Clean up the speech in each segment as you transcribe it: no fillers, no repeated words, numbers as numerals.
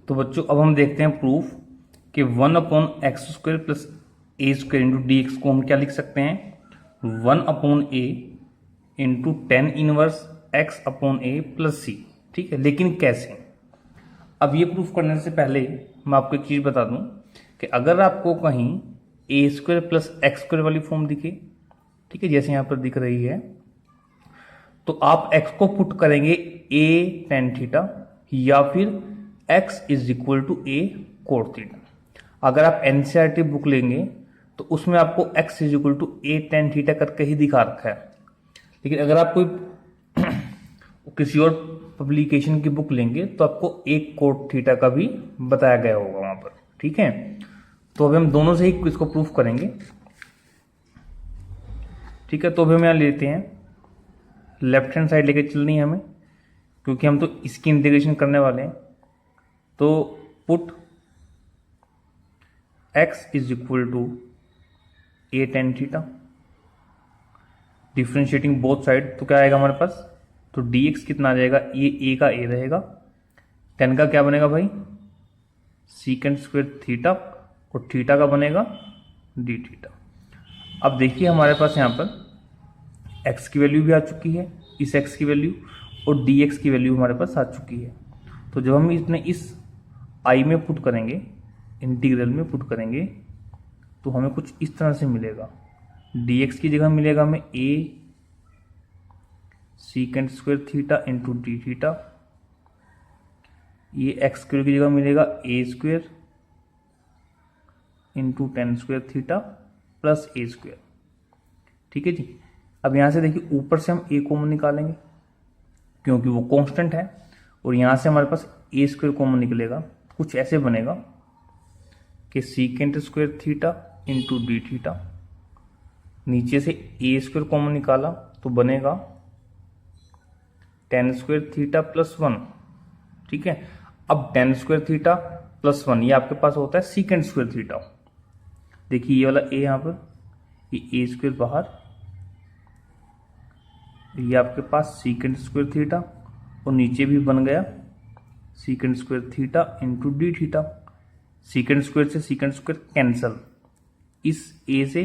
तो बच्चों अब हम देखते हैं प्रूफ कि 1/x² plus a square into d x को हम क्या लिख सकते हैं 1/a into 10 inverse x/a plus c. ठीक है, लेकिन कैसे? अब ये प्रूफ करने से पहले मैं आपको एक चीज़ बता दूं कि अगर आपको कहीं a² प्लस x² वाली फॉर्म दिखे, ठीक है, जैसे यहाँ पर दिख रही है, तो आप x को पुट करेंगे a tan थीटा या फिर x is equal to a cot theta. अगर आप एनसीईआरटी बुक लेंगे तो उसमें आपको x is equal to a tan theta करके ही दिखा रखा है। लेकिन अगर आप कोई किसी और पब्लिकेशन की बुक लेंगे तो आपको a cot थीटा का भी बताया गया होगा वहां पर। ठीक है, तो अभी हम दोनों से ही इसको प्रूफ करेंगे। ठीक है, तो अभी हम यहाँ लेते हैं लेफ्ट हैंड साइड लेके चलनी है हमें, क्योंकि हम तो इसकी इंटीग्रेशन करने वाले हैं। तो put x is equal to a tan theta, differentiating both side, तो क्या आएगा हमारे पास, तो dx कितना आ जाएगा, ये a का a रहेगा, tan का क्या बनेगा भाई सीकेंड स्क्वायर थीटा, और थीटा का बनेगा d थीटा। अब देखिए हमारे पास यहाँ पर x की वैल्यू भी आ चुकी है, इस x की वैल्यू, और dx की वैल्यू हमारे पास आ चुकी है। तो जब हम इसमें इस i में पुट करेंगे, इंटीग्रल में पुट करेंगे, तो हमें कुछ इस तरह से मिलेगा। dx की जगह मिलेगा हमें a सीकेंड square theta into d theta, ये x स्क्वायर की जगह मिलेगा a square into ten square theta plus a square. ठीक है जी, अब यहाँ से देखिए ऊपर से हम a कॉमन निकालेंगे क्योंकि वो कांस्टेंट है, और यहाँ से हमारे पास a स्क्वायर कॉमन निकलेगा। कुछ ऐसे बनेगा कि secant square theta into d theta, नीचे से a स्क्वायर कॉमन निकाला तो बनेगा टेन स्क्वायर थीटा प्लस 1। ठीक है, अब टेन स्क्वायर थीटा प्लस 1 ये आपके पास होता है सीकेंट स्क्वायर थीटा। देखिए ये वाला a यहाँ पर, ये a स्क्वायर बाहर, ये आपके पास सीकेंट स्क्वायर थीटा, और नीचे भी बन गया secant square theta into d theta. Secant square से सीकेंट स्क्वायर कैंसल, इस a से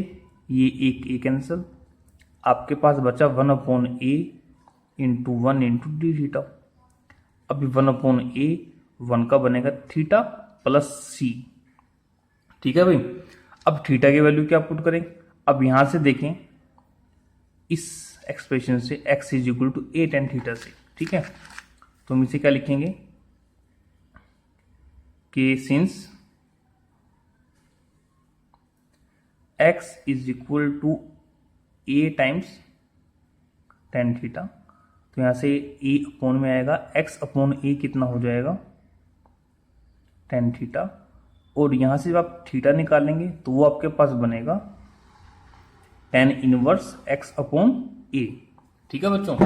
ये एक a कैंसल, आपके पास बचा 1/a into 1 into d theta. अभी 1/a 1 का बनेगा थीटा प्लस c। ठीक है भाई, अब थीटा की वैल्यू क्या पुट करें, अब यहां से देखें इस एक्सप्रेशन से x is equal to a tan theta से। ठीक है, तो हम इसे क्या लिखेंगे कि since x is equal to a times tan theta, तो यहां से a अपॉन में आएगा x अपॉन a कितना हो जाएगा tan थीटा, और यहां से जब आप थीटा निकालेंगे तो वो आपके पास बनेगा tan inverse x upon a। ठीक है बच्चों,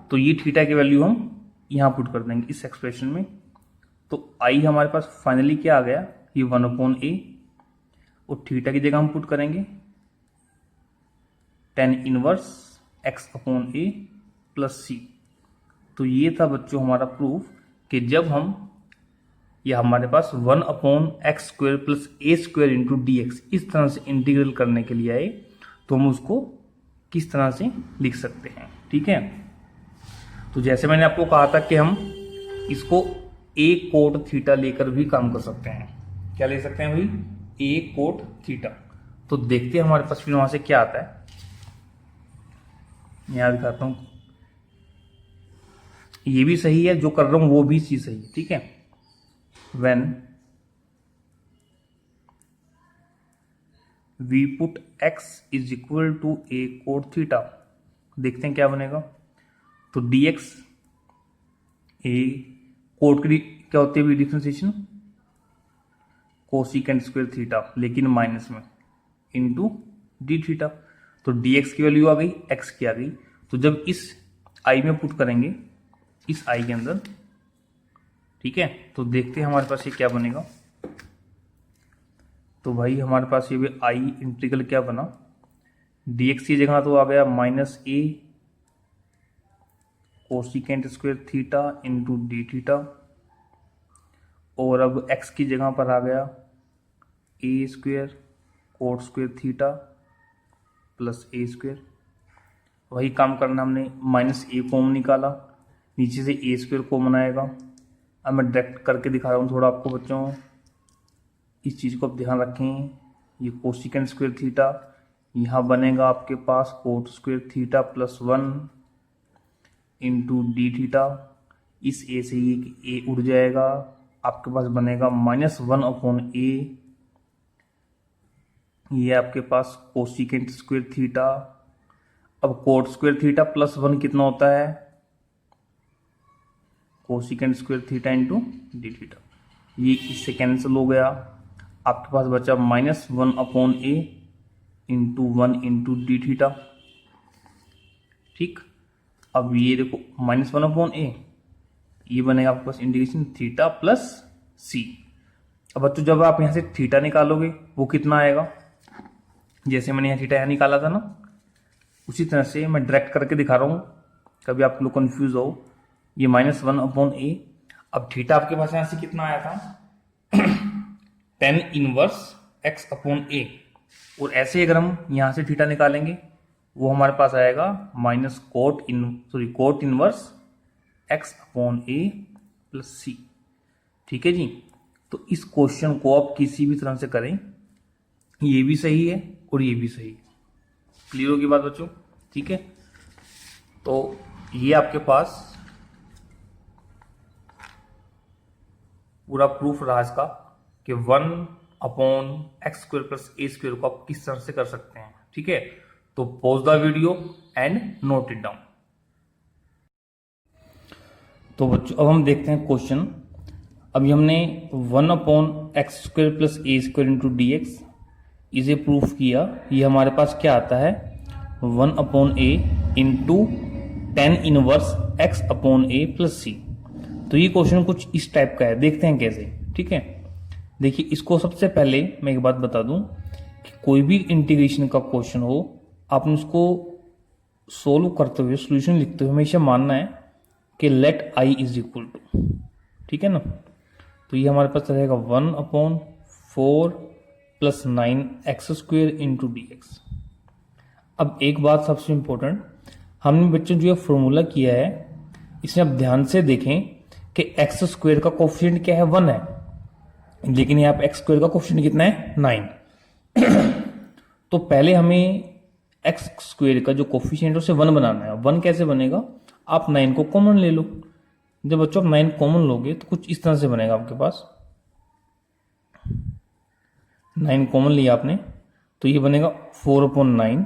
तो ये थीटा की वैल्यू हम यहां पुट कर देंगे इस एक्सप्रेशन में। तो i हमारे पास फाइनली क्या आ गया, ये 1/a, और थीटा की जगह हम पुट करेंगे tan inverse x upon a plus c। तो ये था बच्चों हमारा प्रूफ कि जब हम या हमारे पास 1/x² plus a² into d x इस तरह से इंटीग्रल करने के लिए आए तो हम उसको किस तरह से लिख सकते हैं। ठीक है, तो जैसे मैंने आपको कहा था कि हम इसको a cot थीटा लेकर भी काम कर सकते हैं। क्या ले सकते हैं भाई, a cot थीटा। तो देखते हैं हमारे पास फिर वहां से क्या आता है, यहां दिखाता हूं। ये भी सही है, जो कर रहा हूं वो भी चीज सही है। ठीक है, when we put x is equal to a cot theta, देखते हैं क्या बनेगा। तो dx a कोट की क्या होती है डिफरेंशिएशन, कोसिकेंट स्क्वायर थीटा, लेकिन माइनस में इंटू डी थीटा। तो dx की वैल्यू आ गई, x की आ गई। तो जब इस i में पुट करेंगे इस i के अंदर, ठीक है, तो देखते हैं हमारे पास ये क्या बनेगा। तो भाई हमारे पास ये भी i इंटीग्रल क्या बना, dx की जगह तो आ गया -a cosecant square theta into d theta, और अब x की जगह पर आ गया a square cot square theta plus a square. वही काम करना हमने, माइनस ए कॉमन निकाला, नीचे से ए स्क्वेयर कॉमन आएगा। अब मैं डायरेक्ट करके दिखा रहा हूँ थोड़ा आपको बच्चों, इस चीज़ को आप ध्यान रखें। ये कोसिकेंट स्क्वेयर थीटा, यहाँ बनेगा आपके पास cot square theta plus 1 into d theta. इस ए से ये ए उड़ जाएगा, आपके पास बनेगा -1/a। ये आपके पास कोसिकेंट स्क्वेयर थीटा। अब कोट स्क्वेयर थीटा प्लस 1 कितना होता है, cosecant square theta into d theta. ये इससे कैंसिल हो गया, आपके पास बचा -1/a into 1 into d theta. ठीक, अब ये देखो -1/a, ये बनेगा आपके पास इंटीग्रेशन थीटा प्लस सी। अब बच्चों जब आप यहां से थीटा निकालोगे वो कितना आएगा, जैसे मैंने यहाँ थीटा यहाँ निकाला था ना, उसी तरह से मैं डायरेक्ट करके दिखा रहा हूँ, कभी आप लोग कंफ्यूज हो। ये -1/a, अब थीटा आपके पास यहां से कितना आया था tan इनवर्स x/a, और ऐसे अगर हम यहां से थीटा निकालेंगे वो हमारे पास आएगा cot inverse x/a plus c. ठीक है जी, तो इस क्वेश्चन को आप किसी भी तरह से करें, ये भी सही है और ये भी सही है। क्लियर होगी बात बच्चों? ठीक है, तो ये आपके पास पूरा प्रूफ रहा इसका कि 1/x² प्लस a² को आप किस तरह से कर सकते हैं। ठीक है, तो pause the video and note it down. तो बच्चों अब हम देखते हैं क्वेश्चन। अभी हमने 1/x² plus a² into dx इसे प्रूफ किया। ये हमारे पास क्या आता है 1/a इंटू tan inverse x/a plus c. तो ये क्वेश्चन कुछ इस टाइप का है, देखते हैं कैसे। ठीक है, देखिए इसको सबसे पहले मैं एक बात बता दूं कि कोई भी इंटीग्रेशन का क्वेश्चन हो, आपने उसको सोल्व करते हुए सॉल्यूशन लिखते हुए हमेशा मानना है कि let i is equal to, ठीक है ना। तो ये हमारे पास रहेगा 1/4 प्लस 9x² इंटू dx। अब एक बात सबसे इंपॉर्टेंट, हमने बच्चों जो ये फॉर्मूला किया है इसमें आप ध्यान से देखें कि x² का कोफिशिएंट क्या है 1 है, लेकिन यहाँ पे x² का कोफिशिएंट कितना है 9। तो पहले हमें x² का जो कोफिशिएंट है उसे 1 बनाना है। 1 कैसे बनेगा, आप 9 को कॉमन ले लो। जब बच्चों आप 9 कॉमन लोगे तो कुछ इस तरह से बनेगा आपके पास, 9 कॉमन लिया आपने तो ये बनेगा 4/9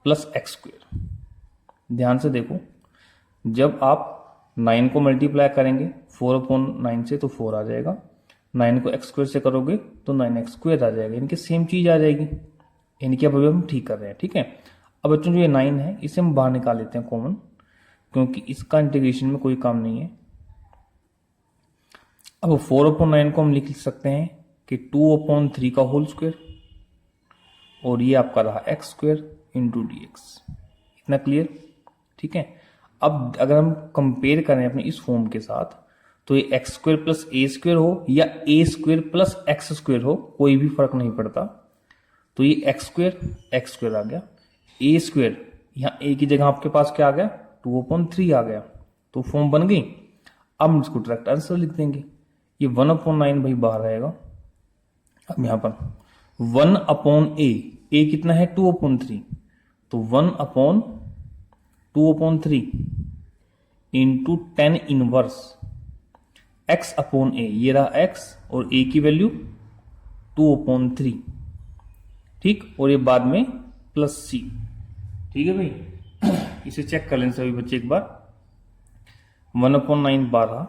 प्लस x²। ध्यान से देखो, जब आप 9 को मल्टीप्लाई करेंगे 4/9 से तो 4 आ जाएगा, 9 को x² से करोगे तो 9x² आ जाएगा, इनकी सेम चीज आ जाएगी। इनकी अब हम ठीक कर रहे हैं। ठीक है, अब बच्चों जो ये 9 है इसे हम बाहर निकाल लेते हैं कॉमन, क्योंकि इसका इंटीग्रेशन में कोई काम नहीं है। अब 4/9 को हम लिख सकते हैं कि 2/3 का होल स्क्वायर, और ये आपका रहा x² इंटू dx। इतना क्लियर? ठीक है, अब अगर हम कंपेयर करें अपने इस फॉर्म के साथ तो ये x² प्लस a² हो या a² प्लस x² हो, कोई भी फर्क नहीं पड़ता। तो ये x² आ गया, a², यहाँ a की जगह आपके पास क्या आ गया 2/3 आ गया, तो फॉर्म बन गई। अब हम इसको डायरेक्ट आंसर लिख देंगे, ये 1/9 भाई बाहर आएगा। अब यहां पर 1/a कितना है 2/3, तो 1/2/3 इंटू tan इनवर्स x/a, ये रहा x और a की वैल्यू 2/3। ठीक, और ये बाद में प्लस c। ठीक है भाई, इसे चेक कर लें सभी बच्चे एक बार। 1/9 12,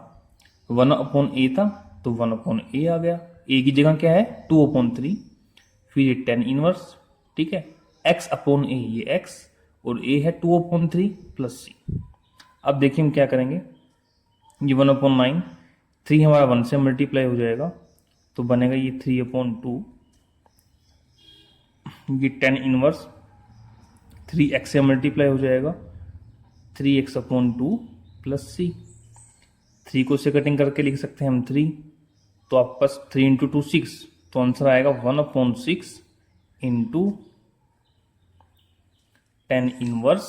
1/a था तो 1/a आ गया, a की जगह क्या है 2/3, फिर ये tan इनवर्स। ठीक है, x/a ये x और a है 2/3 प्लस c। अब देखिए हम क्या करेंगे, ये 1/9, 3 हमारा 1 से मल्टीप्लाई हो जाएगा तो बनेगा ये 3/2, ये tan इनवर्स 3x से मल्टीप्लाई हो जाएगा 3x/2 प्लस c। 3 को से कटिंग करके लिख सकते हैं हम 3, तो आपके पास 3 इंटू 2 6, तो आंसर आएगा 1/6 into 10 inverse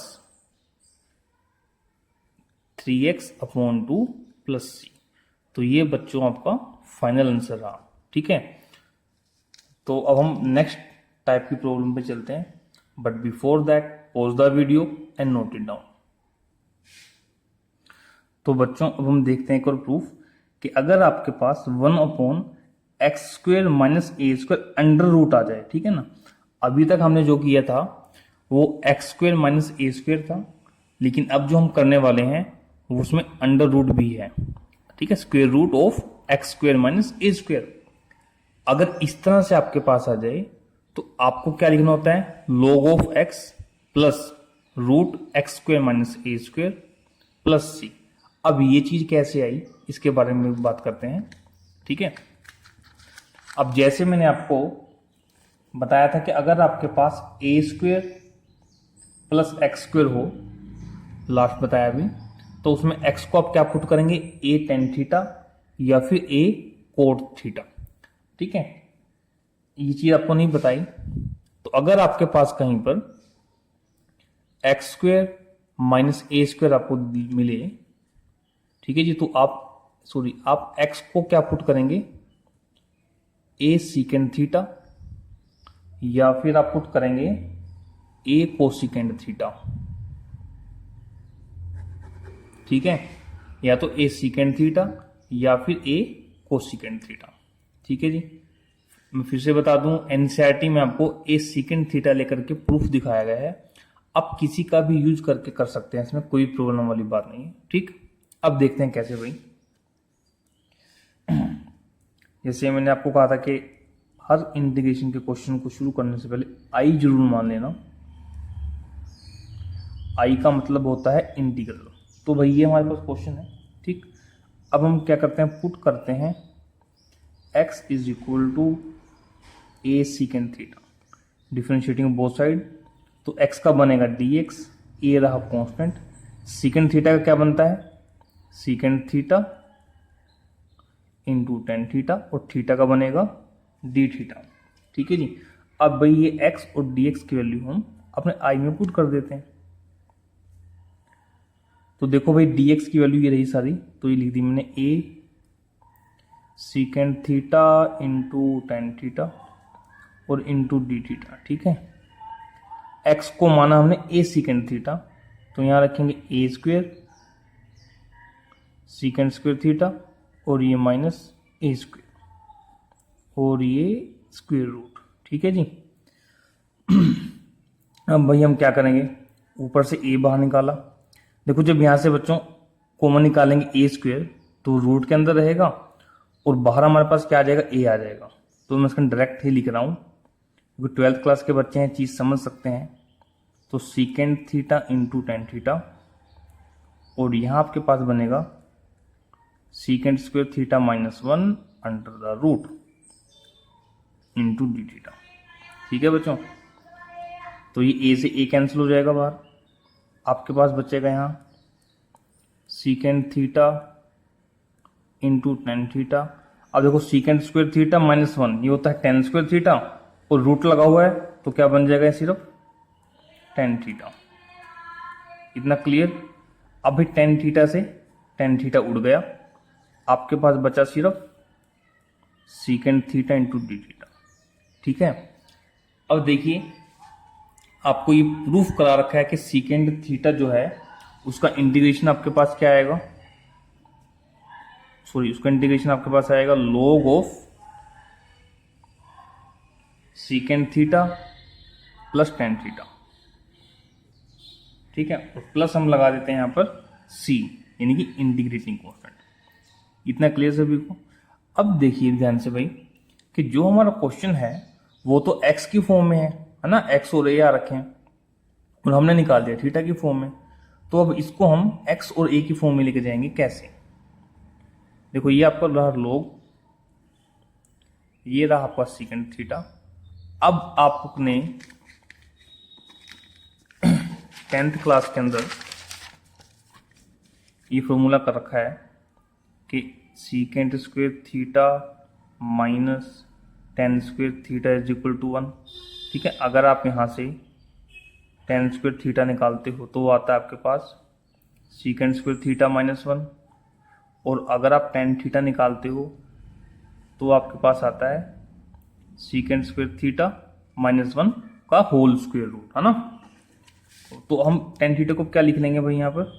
3x/2 plus c. तो ये बच्चों आपका फाइनल आंसर रहा। ठीक है, तो अब हम नेक्स्ट टाइप की प्रॉब्लम पे चलते हैं, but before that pause the video and note it down. तो बच्चों अब हम देखते हैं एक और प्रूफ कि अगर आपके पास 1/x² minus a² under root आ जाए, ठीक है ना। अभी तक हमने जो किया था वो x² माइनस a² था, लेकिन अब जो हम करने वाले हैं वो उसमें अंडर रूट भी है। ठीक है, square root of x² minus a²। अगर इस तरह से आपके पास आ जाए तो आपको क्या लिखना होता है, log of x plus root x² minus a² plus c. अब ये चीज कैसे आई इसके बारे में बात करते हैं। ठीक है, अब जैसे मैंने आपको बताया था कि अगर आपके पास a² प्लस x² हो, लास्ट बताया अभी, तो उसमें x को आप क्या पुट करेंगे, a tan थीटा या फिर a cot थीटा। ठीक है, ये चीज आपको नहीं बताई। तो अगर आपके पास कहीं पर x² माइनस a² आपको मिले, ठीक है जी, तो आप x को क्या पुट करेंगे, a सीकेंड थीटा या फिर आप पुट करेंगे a कोसिकेंड थीटा। ठीक है, या तो a सीकेंड थीटा या फिर a कोसिकेंड थीटा। ठीक है जी, मैं फिर से बता दूं, एनसीईआरटी में आपको a सीकेंड थीटा लेकर के प्रूफ दिखाया गया है। आप किसी का भी यूज करके कर सकते हैं, इसमें कोई प्रॉब्लम वाली बात नहीं है। ठीक, अब देखते हैं कैसे भाई। जैसे मैंने आपको कहा था कि हर इंटीग्रेशन के क्वेश्चन को शुरू करने से पहले आई जरूर मान लेना। आई का मतलब होता है इंटीग्रल। तो भाई ये हमारे पास क्वेश्चन है। ठीक, अब हम क्या करते हैं, पुट करते हैं x is equal to a secant theta, differentiating both side. तो x का बनेगा dx, a रहा कांस्टेंट, सीकेंड थीटा का क्या बनता है, secant theta into tan theta, और थीटा का बनेगा डी थीटा। ठीक है जी, अब भाई ये x और dx की वैल्यू हम अपने i में पुट कर देते हैं। तो देखो भाई dx की वैल्यू ये रही सारी, तो ये लिख दी मैंने a secant theta into tan theta और इंटू डी थीटा। ठीक है, x को माना हमने a सीकेंड थीटा, तो यहां रखेंगे a² सीकेंड स्क्वायर थीटा और ये माइनस a² और ये स्क्वायर रूट। ठीक है जी, अब भाई हम क्या करेंगे, ऊपर से a बाहर निकाला। देखो जब यहां से बच्चों कॉमन निकालेंगे a² तो रूट के अंदर रहेगा और बाहर हमारे पास क्या आ जाएगा, a आ जाएगा। तो मैं इसका डायरेक्ट ही लिख रहा हूं क्योंकि 12th क्लास के बच्चे हैं, चीज समझ सकते हैं। तो secant theta into tan theta और यहां आपके पास बनेगा secant square theta minus 1 under the root into d theta. ठीक है बच्चों, तो ये a से a कैंसिल हो जाएगा बाहर, आपके पास बचेगा यहां सीकेंड थीटा इंटू टेन थीटा। अब देखो सीकेंड स्क्वायर थीटा माइनस 1 ये होता है टेन स्क्वायर थीटा और रूट लगा हुआ है, तो क्या बन जाएगा सिर्फ टेन थीटा। इतना क्लियर। अब भी टेन थीटा से टेन थीटा उड़ गया, आपके पास बचा सिर्फ सीकेंड थीटा इंटू डी थीटा। ठीक है, अब देखिए आपको ये प्रूफ करा रखा है कि सीकेंड थीटा जो है उसका इंटीग्रेशन आपके पास क्या आएगा, उसका इंटीग्रेशन आपके पास आएगा log of secant theta plus tan theta. ठीक है, और प्लस हम लगा देते हैं यहां पर c यानी कि इंटीग्रेटिंग कांस्टेंट। इतना क्लियर सभी को। अब देखिए ध्यान से भाई कि जो हमारा क्वेश्चन है वो तो x की फॉर्म में है ना, x और a आ रखे हैं और हमने निकाल दिया थीटा की फॉर्म में। तो अब इसको हम x और a की फॉर्म में लेके जाएंगे कैसे। देखो ये आपका रहा log, ये रहा आपका सीकेंड थीटा। अब आपने 10th क्लास के अंदर ये फॉर्मूला कर रखा है कि secant square theta minus tan square theta is equal to 1। ठीक है, अगर आप यहाँ से टेन स्क्वेयर थीटा निकालते हो तो वो आता है आपके पास सीकेंड स्क्वेयर थीटा माइनस 1, और अगर आप टेन थीटा निकालते हो तो आपके पास आता है सीकेंड स्क्वेयर थीटा माइनस 1 का होल स्क्वेयर रूट, है ना। तो हम टेन थीटा को क्या लिख लेंगे भाई यहाँ पर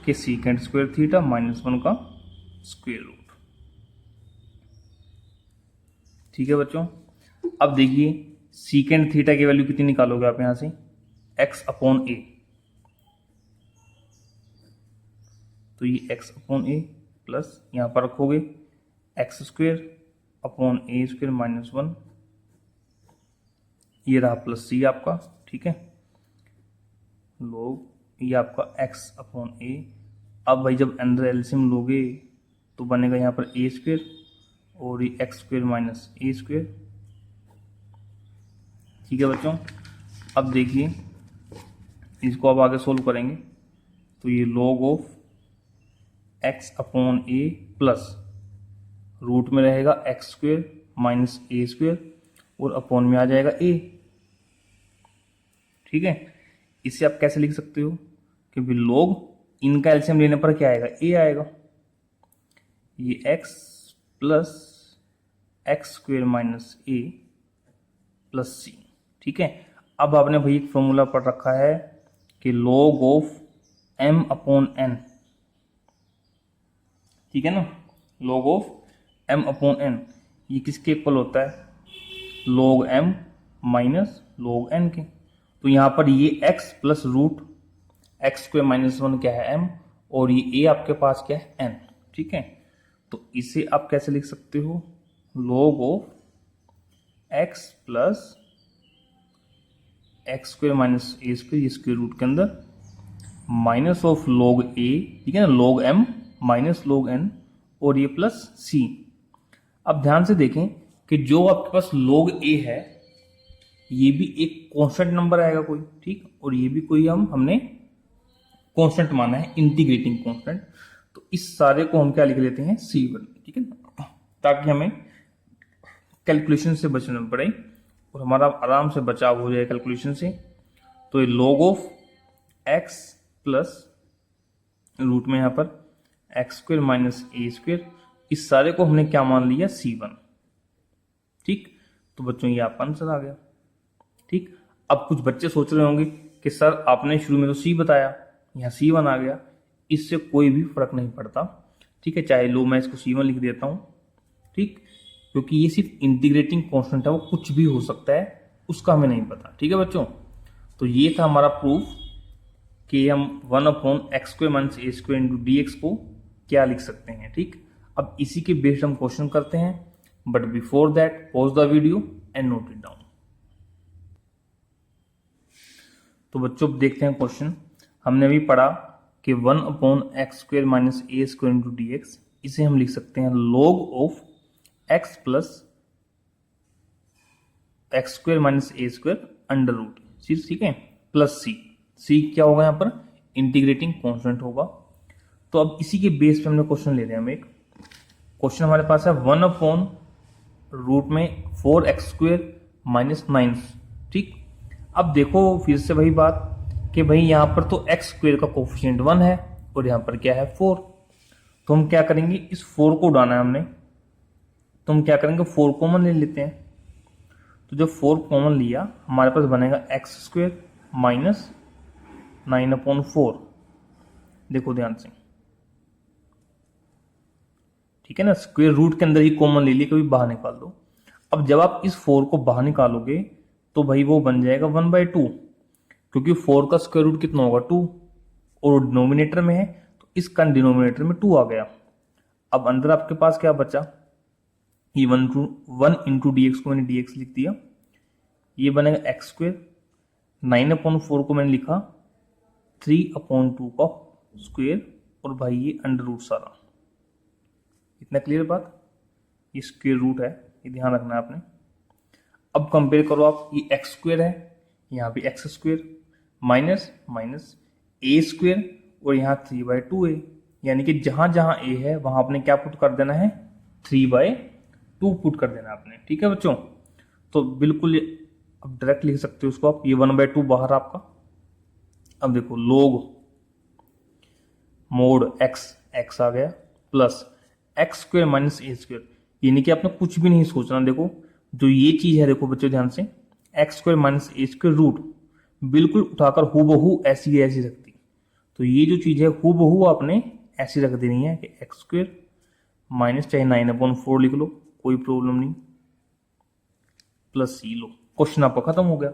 कि सीकेंड स्क्वेयर थीटा माइनस 1 का स्क्वेयर रूट। ठीक है बच्चों, अब देखिए सीकेंड थीटा की वैल्यू कितनी निकालोगे आप यहां से, x अपॉन ए। तो ये x अपॉन ए प्लस यहां पर रखोगे एक्स स्क्वेयर अपॉन ए स्क्वेयर माइनस 1, ये रहा प्लस सी आपका। ठीक है, लोग ये आपका x अपॉन ए। अब भाई जब अंदर एलसीएम लोगे तो बनेगा यहाँ पर ए स्क्वेयर और ये x square minus a square. ठीक है बच्चों, अब देखिए इसको अब आगे सोल्व करेंगे तो ये log of x upon a plus root में रहेगा x square minus a square और अपॉन में आ जाएगा a। ठीक है, इसे आप कैसे लिख सकते हो, क्योंकि log इनका एलसीएम लेने पर क्या आएगा, a आएगा। ये x plus x square minus a plus c. ठीक है, अब आपने भाई एक फॉर्मूला पढ़ रखा है कि log of m upon n। ठीक है ना, log of m upon n ये किसके इक्वल होता है, log m minus log n के। तो यहां पर ये x plus root x square minus 1 क्या है m, और ये a आपके पास क्या है n। ठीक है, तो इसे आप कैसे लिख सकते हो, log of x plus x square minus a square square root के अंदर माइनस ऑफ log a, ठीक है ना, log m minus log n और ये प्लस c। अब ध्यान से देखें कि जो आपके पास log a है ये भी एक कांस्टेंट नंबर आएगा कोई, ठीक, और ये भी कोई हमने कांस्टेंट माना है, इंटीग्रेटिंग कांस्टेंट। तो इस सारे को हम क्या लिख लेते हैं c1। ठीक है, ताकि हमें कैलकुलेशन से बचना पड़े और हमारा आराम से बचाव हो जाए कैलकुलेशन से। तो ये log of x plus root में यहाँ पर x square minus a square, इस सारे को हमने क्या मान लिया, c1। ठीक, तो बच्चों ये आपका आंसर आ गया। ठीक, अब कुछ बच्चे सोच रहे होंगे कि सर आपने शुरू में तो c बताया, यहाँ c1 आ गया। इससे कोई भी फर्क नहीं पड़ता। ठीक है, चाहे लो मैं इसको c1 लिख देता हूँ। ठीक, क्योंकि ये सिर्फ इंटीग्रेटिंग कांस्टेंट है, वो कुछ भी हो सकता है, उसका हमें नहीं पता। ठीक है बच्चों, तो ये था हमारा प्रूफ कि हम 1 upon x square minus a square into d x को क्या लिख सकते हैं। ठीक, अब इसी के बेस्ड हम क्वेश्चन करते हैं, but before that pause the video and note it down. तो बच्चों देखते हैं क्वेश्चन। हमने अभी पढ़ा कि 1 upon x square minus a square into d x, इसे हम लिख सकते हैं log of x plus x square minus a square under root. ठीक है, प्लस सी क्या होगा यहाँ पर, इंटीग्रेटिंग कांस्टेंट होगा। तो अब इसी के बेस पे हमने क्वेश्चन ले रहे हैं। हम एक क्वेश्चन हमारे पास है 1 अपॉन रूट में 4x स्क्वेयर माइनस 9। ठीक, अब देखो फिर से वही बात कि भाई यहाँ पर तो x स्क्वेयर का कोफिशिएंट 1 है और यहाँ पर क्या है 4। तो हम क्या करेंगे, इस 4 को उड़ाना है हमने, तो हम क्या करेंगे 4 कॉमन ले लेते हैं। तो जब 4 कॉमन लिया हमारे पास बनेगा एक्स स्क्वेयर माइनस 9 अपॉन 4। देखो ध्यान से, ठीक है ना, स्क्वायर रूट के अंदर ही कॉमन ले लिए, कभी बाहर निकाल दो। अब जब आप इस 4 को बाहर निकालोगे तो भाई वो बन जाएगा 1/2, क्योंकि 4 का स्क्वायर रूट कितना होगा 2, और डिनोमिनेटर में है तो इसका डिनोमिनेटर में 2 आ गया। अब अंदर आपके पास क्या बचा, ये 1 इंटू डी एक्स को मैंने डी एक्स लिख दिया, ये बनेगा एक्स स्क्वेयर। 9/4 को मैंने लिखा 3/2 का स्क्वेयर, और भाई ये अंडर रूट सारा। इतना क्लियर बात, ये स्क्वेयर रूट है, ये ध्यान रखना है आपने। अब कंपेयर करो आप, ये एक्स स्क्वेयर है, यहाँ पे x square minus minus a square, और यहाँ 3/2 है, यानी कि जहां जहां ए है वहां आपने क्या पुट कर देना है 3/2। 2 पुट कर देना आपने, ठीक है बच्चों। तो बिल्कुल अब डायरेक्ट लिख सकते हो उसको आप, ये 1/2 बाहर आपका। अब देखो log मोड x आ गया प्लस x² माइनस a², यानी कि आपने कुछ भी नहीं सोचना। देखो जो ये चीज है, देखो बच्चों ध्यान से, x² माइनस a² रूट बिल्कुल उठाकर हूबहू ऐसी ऐसी रखती। तो ये जो चीज है हूबहू आपने ऐसी रख देनी है कि x² माइनस चाहे 9/4 लिख लो, कोई प्रॉब्लम नहीं, प्लस c लो। क्वेश्चन आपका खत्म हो गया,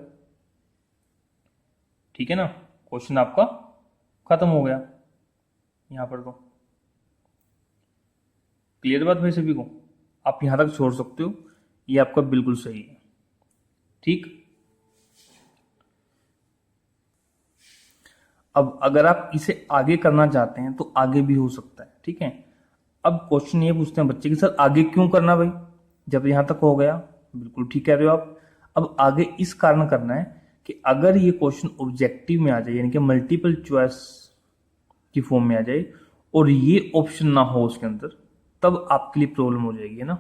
ठीक है ना, क्वेश्चन आपका खत्म हो गया। यहां पर तो क्लियर बात भाई सभी को, आप यहां तक छोड़ सकते हो, ये आपका बिल्कुल सही है, ठीक। अब अगर आप इसे आगे करना चाहते हैं तो आगे भी हो सकता है, ठीक है। अब क्वेश्चन ये पूछते हैं बच्चे कि सर आगे क्यों करना भाई, जब यहां तक हो गया, बिल्कुल ठीक कह रहे हो आप। अब आगे इस कारण करना है कि अगर ये क्वेश्चन ऑब्जेक्टिव में आ जाए, यानी कि मल्टीपल चॉइस की फॉर्म में आ जाए और ये ऑप्शन ना हो उसके अंदर, तब आपके लिए प्रॉब्लम हो जाएगी, है ना।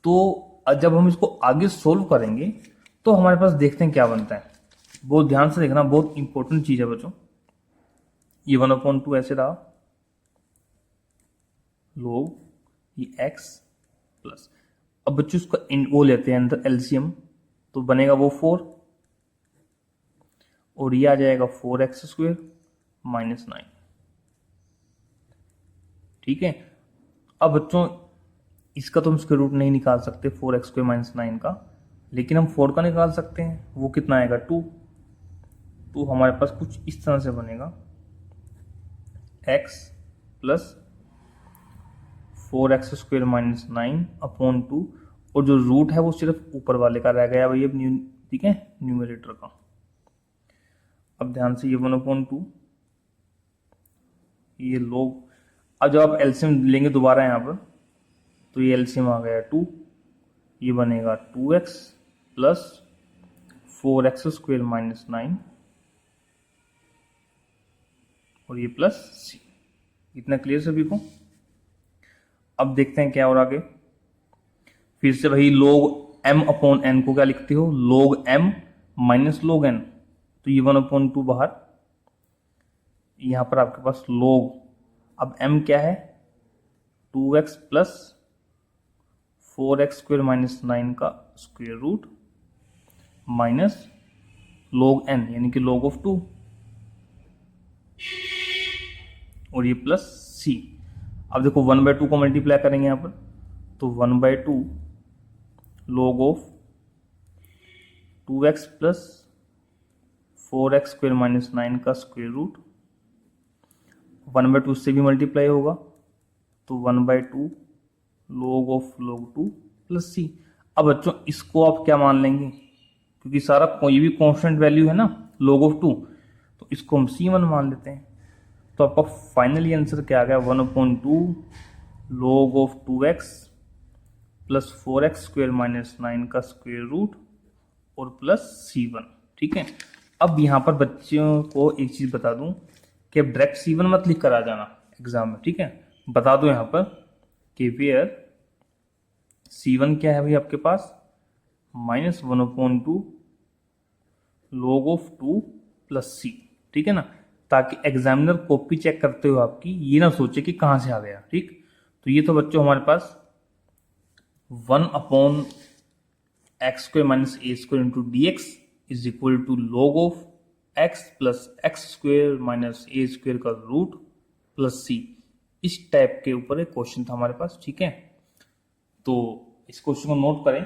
तो जब हम इसको आगे सोल्व करेंगे तो हमारे पास देखते हैं क्या बनता है। बहुत ध्यान से देखना, बहुत इंपॉर्टेंट चीज है बच्चों। ये 1/2 ऐसे रहा, लोग ये x प्लस, अब बच्चों उसका वो लेते हैं अंदर एलसीएम, तो बनेगा वो 4 और ये आ जाएगा 4x² माइनस 9, ठीक है। अब बच्चों इसका तो हम स्क्वायर रूट नहीं निकाल सकते 4x² माइनस 9 का, लेकिन हम 4 का निकाल सकते हैं। वो कितना आएगा 2, तो हमारे पास कुछ इस तरह से बनेगा x प्लस 4x² माइनस 9/2, और जो रूट है वो सिर्फ ऊपर वाले का रह गया भाई अब, ठीक है, न्यूमरेटर का। अब ध्यान से ये 1/2 ये लोग, अब जब आप एलसीएम लेंगे दोबारा यहां पर, तो ये एलसीएम आ गया 2, ये बनेगा 2x प्लस 4x² माइनस 9 और ये प्लस c। इतना क्लियर सभी को। अब देखते हैं क्या और आगे। फिर से वही log m/n को क्या लिखते हो, log m minus log n, तो ये 1/2 बाहर, यहां पर आपके पास log, अब m क्या है 2x प्लस 4x² माइनस 9 का square root minus log n यानी कि log ऑफ 2, और ये प्लस c। अब देखो 1/2 को मल्टीप्लाई करेंगे यहां पर, तो 1/2 log of 2x plus 4x² minus 9 का स्क्वायर रूट, 1/2 से भी मल्टीप्लाई होगा, तो 1/2 log of log 2 plus c। अब बच्चों इसको आप क्या मान लेंगे, क्योंकि सारा कोई भी कांस्टेंट वैल्यू है ना log ऑफ 2, तो इसको हम c1 मान लेते हैं। तो आपका फाइनली आंसर क्या आ गया 1/2 log of 2x plus 4x² minus 9 का स्क्वायर रूट और प्लस c1, ठीक है। अब यहां पर बच्चों को एक चीज बता दूं कि अब डायरेक्ट c1 मत लिख कर आ जाना एग्जाम में, ठीक है। बता दो यहां पर कि वेयर c1 क्या है भाई आपके पास minus 1/2 log of 2 plus c, ठीक है ना, ताकि एग्जामिनर कॉपी चेक करते हुए आपकी ये ना सोचे कि कहां से आ गया, ठीक। तो ये तो बच्चों हमारे पास 1/x² minus a² into dx is equal to log of x plus x² minus a² का रूट प्लस c, इस टाइप के ऊपर एक क्वेश्चन था हमारे पास, ठीक है। तो इस क्वेश्चन को नोट करें।